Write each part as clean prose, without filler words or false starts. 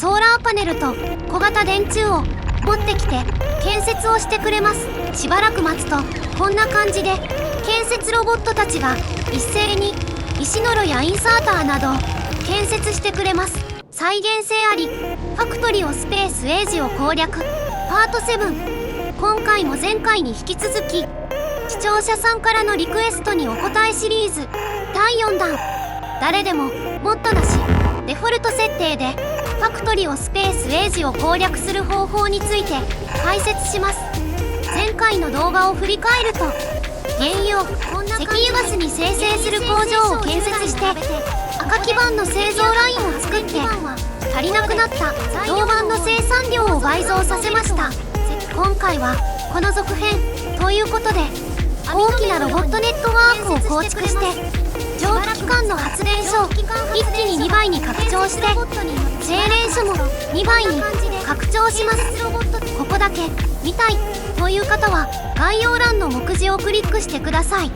ソーラーパネルと小型電柱を持ってきて建設をしてくれます。しばらく待つとこんな感じで建設ロボットたちが一斉に石の炉やインサーターなどを建設してくれます。再現性ありファクトリオスペースエイジを攻略パート7。今回も前回に引き続き視聴者さんからのリクエストにお答えシリーズ第4弾、誰でもモッドなしデフォルト設定でファクトリオスペースエイジを攻略する方法について解説します。前回の動画を振り返ると、原油を石油ガスに生成する工場を建設して赤基板の製造ラインを作って足りなくなった銅板の生産量を倍増させました。今回はこの続編ということで、大きなロボットネットワークを構築して蒸気機関の発電所を一気に2倍に拡張して精錬所も2倍に拡張します。ここだけ見たいという方は概要欄の目次をクリックしてください。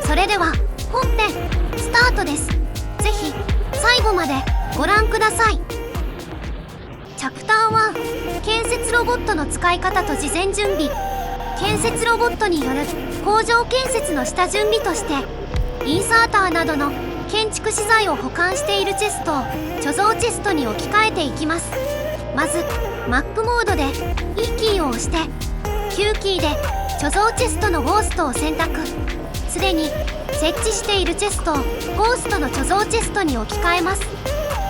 それでは本編スタートです。ぜひ最後までご覧ください。チャプター1、建設ロボットの使い方と事前準備。建設ロボットによる工場建設の下準備として、インサーターなどの建築資材を保管しているチェストを貯蔵チェストに置き換えていきます。まずマップモードで E キーを押して Q キーで貯蔵チェストのゴーストを選択。すでに設置しているチェストをゴーストの貯蔵チェストに置き換えます。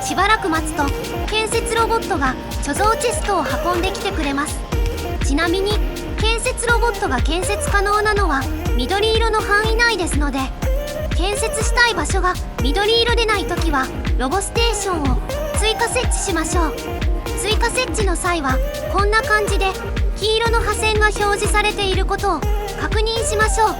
しばらく待つと建設ロボットが貯蔵チェストを運んできてくれます。ちなみに建設ロボットが建設可能なのは緑色の範囲内ですので、建設したい場所が緑色でないときはロボステーションを追加設置しましょう。追加設置の際はこんな感じで黄色の破線が表示されていることを確認しましょう。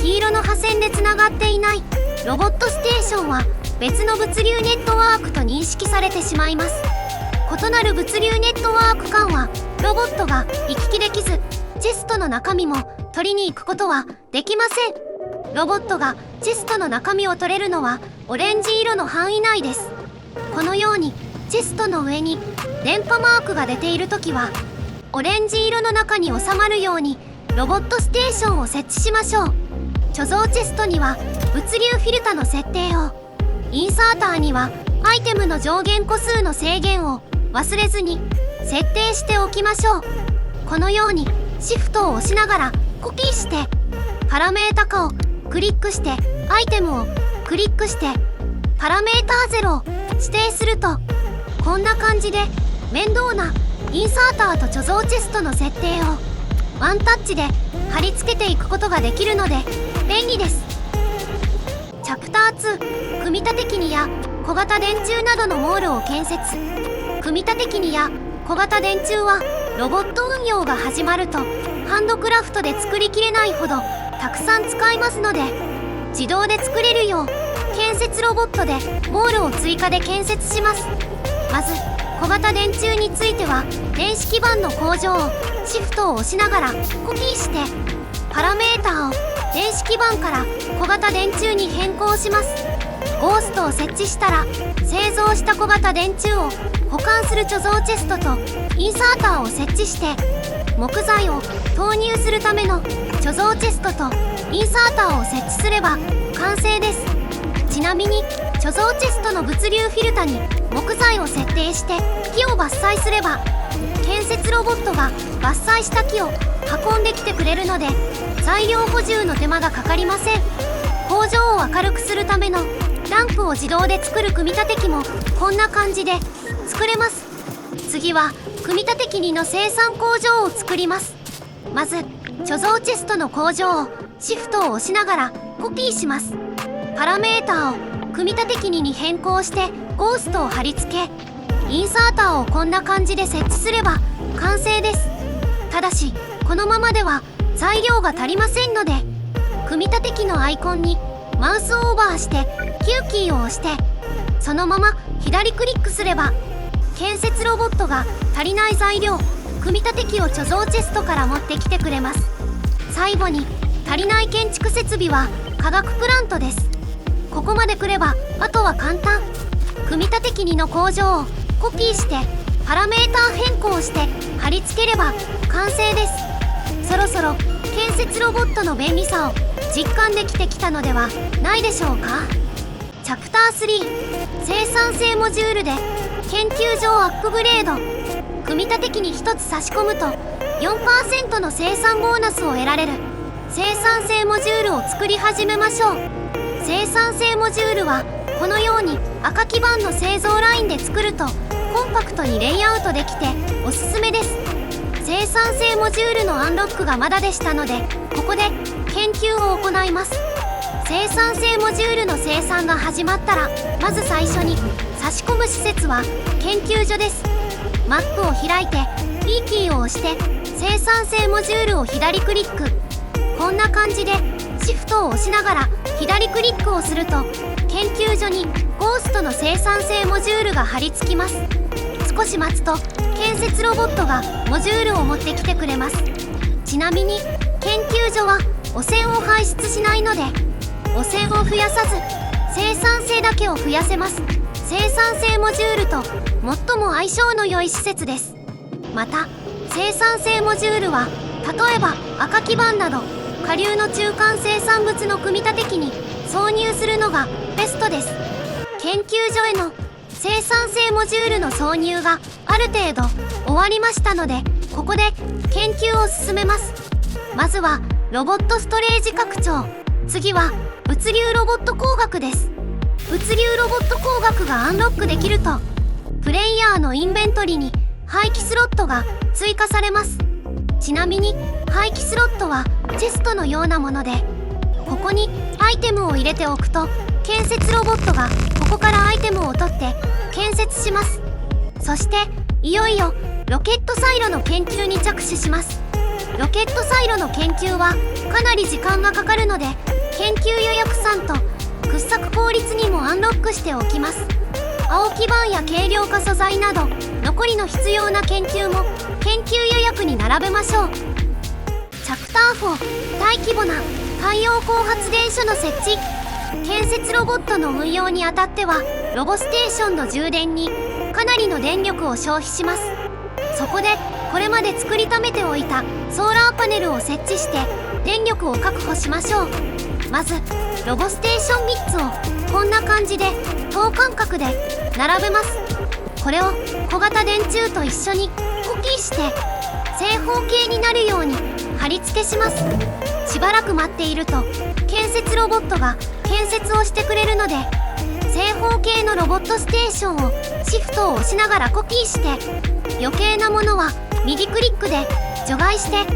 黄色の破線でつながっていないロボットステーションは別の物流ネットワークと認識されてしまいます。異なる物流ネットワーク間はロボットが行き来できず、チェストの中身も取りに行くことはできません。ロボットがチェストの中身を取れるのはオレンジ色の範囲内です。このようにチェストの上に電波マークが出ているときはオレンジ色の中に収まるようにロボットステーションを設置しましょう。貯蔵チェストには物流フィルタの設定を、インサーターにはアイテムの上限個数の制限を忘れずに設定しておきましょう。このようにシフトを押しながらコピーしてパラメータ化をクリックしてアイテムをクリックしてパラメーター0を指定すると、こんな感じで面倒なインサーターと貯蔵チェストの設定をワンタッチで貼り付けていくことができるので便利です。チャプター2、組み立て機にや小型電柱などのモールを建設。組み立て機にや小型電柱はロボット運用が始まるとハンドクラフトで作りきれないほどたくさん使いますので、自動で作れるよう建設ロボットでモールを追加で建設します。まず小型電柱については電子基板の工場をシフトを押しながらコピーしてパラメーターを電子基板から小型電柱に変更します。ゴーストを設置したら製造した小型電柱を保管する貯蔵チェストとインサーターを設置して木材を投入するための貯蔵チェストとインサーターを設置すれば完成です。ちなみに貯蔵チェストの物流フィルタに木材を設定して木を伐採すれば建設ロボットが伐採した木を運んできてくれるので材料補充の手間がかかりません。工場を明るくするためのランプを自動で作る組み立て機もこんな感じで作れます。次は組み立て機2の生産工場を作ります。まず貯蔵チェストの工場をシフトを押しながらコピーします。パラメーターを組み立て機2に変更してゴーストを貼り付け、インサーターをこんな感じで設置すれば完成です。ただしこのままでは材料が足りませんので、組み立て機のアイコンにマウスオーバーして Q キーを押してそのまま左クリックすれば建設ロボットが足りない材料組み立て機を貯蔵チェストから持ってきてくれます。最後に足りない建築設備は化学プラントです。ここまで来ればあとは簡単。組み立て機2の工場をコピーしてパラメータ変更して貼り付ければ完成です。そろそろ建設ロボットの便利さを実感できてきたのではないでしょうか。チャプター3、生産性モジュールで研究所をアップグレード。組み立て機に1つ差し込むと 4% の生産ボーナスを得られる生産性モジュールを作り始めましょう。生産性モジュールはこのように赤基板の製造ラインで作るとコンパクトにレイアウトできておすすめです。生産性モジュールのアンロックがまだでしたので、ここで研究を行います。生産性モジュールの生産が始まったら、まず最初に差し込む施設は研究所です。マップを開いて P キーを押して生産性モジュールを左クリック。こんな感じでシフトを押しながら左クリックをすると研究所にゴーストの生産性モジュールが貼り付きます。少し待つと建設ロボットがモジュールを持ってきてくれます。ちなみに研究所は汚染を排出しないので汚染を増やさず生産性だけを増やせます。生産性モジュールと最も相性の良い施設です。また生産性モジュールは例えば赤基板など下流の中間生産物の組み立て機に挿入するのがベストです。研究所への生産性モジュールの挿入がある程度終わりましたので、ここで研究を進めます。まずはロボットストレージ拡張。次は物流ロボット工学です。物流ロボット工学がアンロックできるとプレイヤーのインベントリに廃棄スロットが追加されます。ちなみに廃棄スロットはチェストのようなもので、ここにアイテムを入れておくと建設ロボットがここからアイテムを取って建設します。そしていよいよロケットサイロの研究に着手します。ロケットサイロの研究はかなり時間がかかるので、研究予約算と掘削効率にもアンロックしておきます。青基板や軽量化素材など残りの必要な研究も研究予約に並べましょう。チャプター4、大規模な太陽光発電所の設置。建設ロボットの運用にあたってはロボステーションの充電にかなりの電力を消費します。そこでこれまで作りためておいたソーラーパネルを設置して電力を確保しましょう。まずロボステーション3つをこんな感じで等間隔で並べます。これを小型電柱と一緒にコピーして正方形になるように貼り付けします。しばらく待っていると建設ロボットが建設をしてくれるので、正方形のロボットステーションをシフトを押しながらコピーして、余計なものは右クリックで除外して、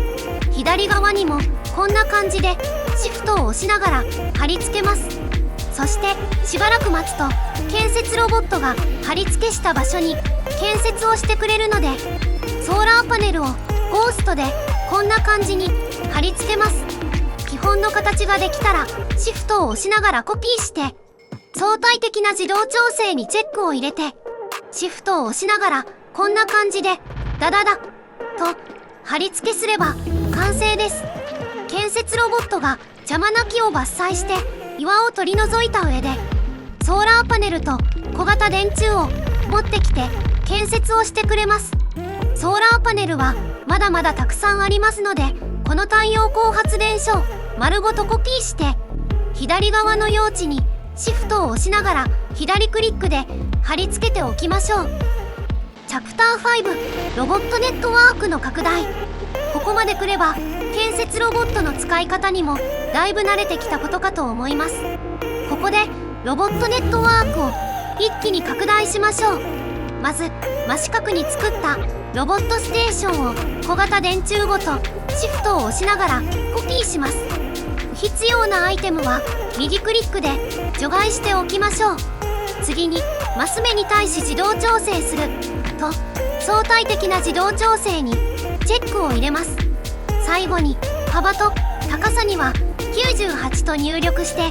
左側にもこんな感じでシフトを押しながら貼り付けます。そしてしばらく待つと建設ロボットが貼り付けした場所に建設をしてくれるので、ソーラーパネルをゴーストでこんな感じに貼り付けます。基本の形ができたらシフトを押しながらコピーして、相対的な自動調整にチェックを入れてシフトを押しながらこんな感じでダダダと貼り付けすれば完成です。建設ロボットが邪魔な木を伐採して岩を取り除いた上でソーラーパネルと小型電柱を持ってきて建設をしてくれます。ソーラーパネルはまだまだたくさんありますので、この太陽光発電所を丸ごとコピーして左側の用地にシフトを押しながら左クリックで貼り付けておきましょう。チャプター5、ロボットネットワークの拡大。ここまで来れば建設ロボットの使い方にもだいぶ慣れてきたことかと思います。ここでロボットネットワークを一気に拡大しましょう。まず真四角に作ったロボットステーションを小型電柱ごとシフトを押しながらコピーします。不必要なアイテムは右クリックで除外しておきましょう。次にマス目に対し自動調整すると相対的な自動調整にチェックを入れます。最後に幅と高さには98と入力して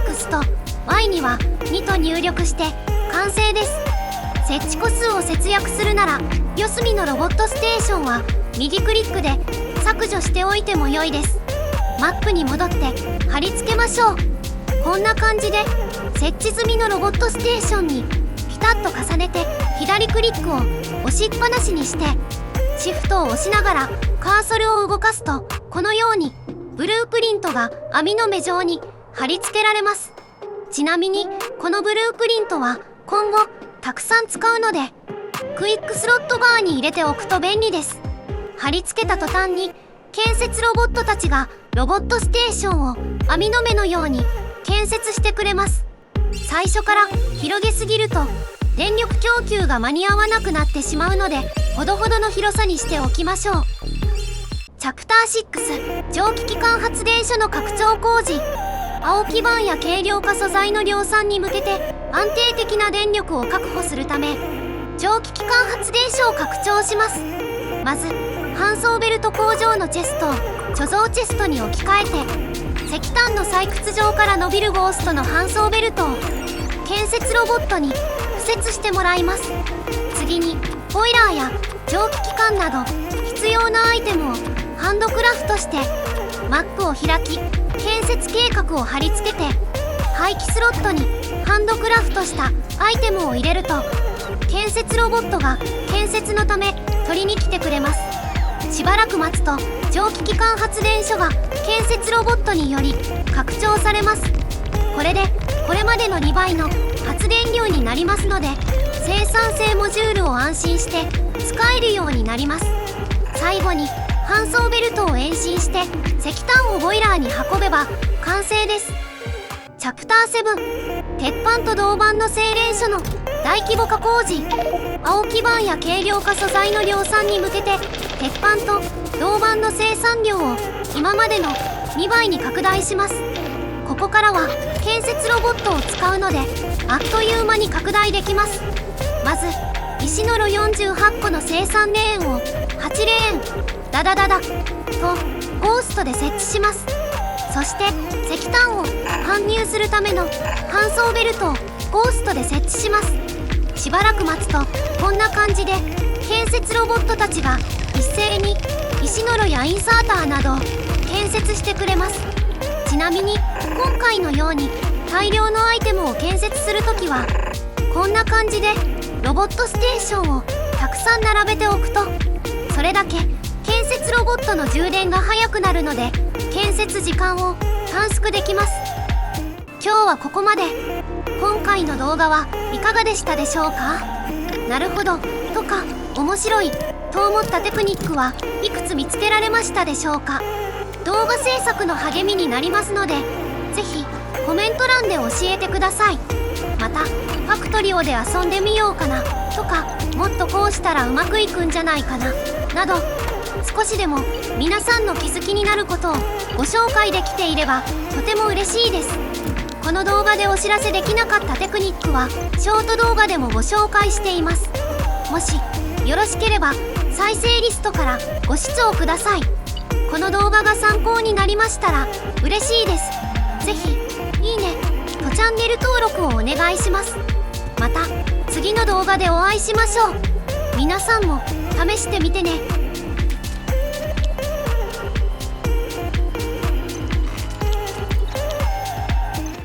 X と Y には2と入力して完成です。設置個数を節約するなら四隅のロボットステーションは右クリックで削除しておいても良いです。マップに戻って貼り付けましょう。こんな感じで設置済みのロボットステーションにピタッと重ねて左クリックを押しっぱなしにしてシフトを押しながらカーソルを動かすと、このようにブループリントが網の目状に貼り付けられます。ちなみにこのブループリントは今後たくさん使うのでクイックスロットバーに入れておくと便利です。貼り付けた途端に建設ロボットたちがロボットステーションを網の目のように建設してくれます。最初から広げすぎると電力供給が間に合わなくなってしまうので、ほどほどの広さにしておきましょう。チャプター6、蒸気機関発電所の拡張工事。青基板や軽量化素材の量産に向けて安定的な電力を確保するため蒸気機関発電所を拡張します。まず搬送ベルト工場のチェストを貯蔵チェストに置き換えて、石炭の採掘場から伸びるゴーストの搬送ベルトを建設ロボットに敷設してもらいます。次にボイラーや蒸気機関など必要なアイテムをハンドクラフトしてマップを開き建設計画を貼り付けて廃棄スロットにハンドクラフトしたアイテムを入れると建設ロボットが建設のため取りに来てくれます。しばらく待つと蒸気機関発電所が建設ロボットにより拡張されます。これでこれまでの2倍の発電量になりますので生産性モジュールを安心して使えるようになります。最後に搬送ベルトを延伸して石炭をボイラーに運べば完成です。チャプター7、鉄板と銅板の精錬所の大規模化工事。青基板や軽量化素材の量産に向けて鉄板と銅板の生産量を今までの2倍に拡大します。ここからは建設ロボットを使うのであっという間に拡大できます。まず石のろ48個の生産レーンを8レーンダダダダとゴーストで設置します。そして石炭を搬入するための搬送ベルトをゴーストで設置します。しばらく待つとこんな感じで建設ロボットたちが一斉に石のろやインサーターなどを建設してくれます。ちなみに今回のように大量のアイテムを建設するときはこんな感じでロボットステーションをたくさん並べておくとそれだけ建設ロボットの充電が早くなるので建設時間を短縮できます。今日はここまで。今回の動画はいかがでしたでしょうか？なるほどとか面白いと思ったテクニックはいくつ見つけられましたでしょうか？動画制作の励みになりますのでぜひコメント欄で教えてください。またファクトリオで遊んでみようかなとかもっとこうしたらうまくいくんじゃないかななど少しでも皆さんの気づきになることをご紹介できていればとても嬉しいです。この動画でお知らせできなかったテクニックはショート動画でもご紹介しています。もしよろしければ再生リストからご視聴ください。この動画が参考になりましたら嬉しいです。ぜひいいねとチャンネル登録をお願いします。また次の動画でお会いしましょう。皆さんも試してみてね。